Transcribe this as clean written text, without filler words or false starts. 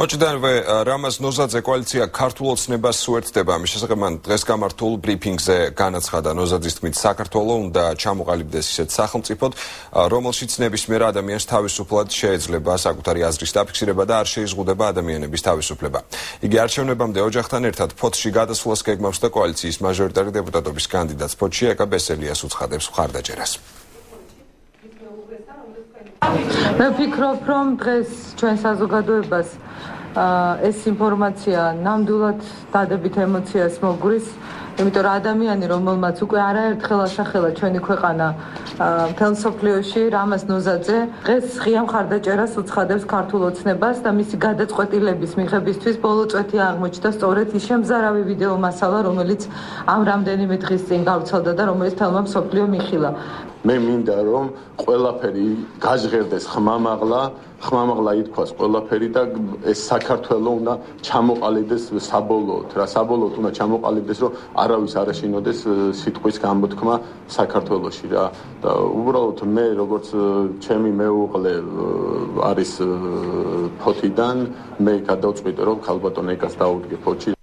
მოჭიდანვე რამაზ ნოზაძე კოალიცია ქართულ ოცნებას უერთდება. ამის შესახებ მან დღეს გამართულ ბრიფინგზე განაცხადა. ნოზაძის თქმით, საქართველო უნდა ჩამოყალიბდეს ისეთ სახელმწიფოდ, რომელშიც ნებისმიერ ადამიანს თავისუფლად შეეძლება საკუთარი აზრის დაფიქსირება და არ შეიზღუდება ადამიანების თავისუფლება. იგი არჩევნებამდე ოჯახთან ერთად ფოთში გადასვლას გეგმავს და კოალიციის მაჟორიტარი დეპუტატობის კანდიდატს ფოთში ეკა ბესელიას უცხადებს მხარდაჭერას. მე ვფიქრობ, რომ დღეს ჩვენ საზოგადოებას ეს ინფორმაცია ნამდვილად დადებით ემოციას მოგვრის, იმიტომ რომ ადამიანი, რომელმაც უკვე არაერთხელ ასახელა ჩვენი ქვეყანა მთელ მსოფლიოში, რამაზ ნოზაძე, დღეს ღია მხარდაჭერას უცხადებს ქართულ ოცნებას და მისი გადაწყვეტილების მიღებისთვის ბოლო წვეთი აღმოჩნდა სწორედ ის შემზარავი ვიდეო მასალა, რომელიც ამ რამდენიმე დღის წინ გავრცელდა და რომელიც თელმა მსოფლიო მიხილა. მე მინდა რომ ყველაფერი გაჟღერდეს ხმამაღლა ითქვას ყველაფერი და ეს საქართველო უნდა ჩამოყალიბდეს საბოლოოდ უნდა ჩამოყალიბდეს რომ არავის არ ეშინოდეს სიტყვის გამოთქმა საქართველოში რა და უბრალოდ მე როგორც ჩემი მეუღლე არის ფოთიდან მე გადავწყვიტე რომ ქალბატონ ეკას დაუდგე ფოთში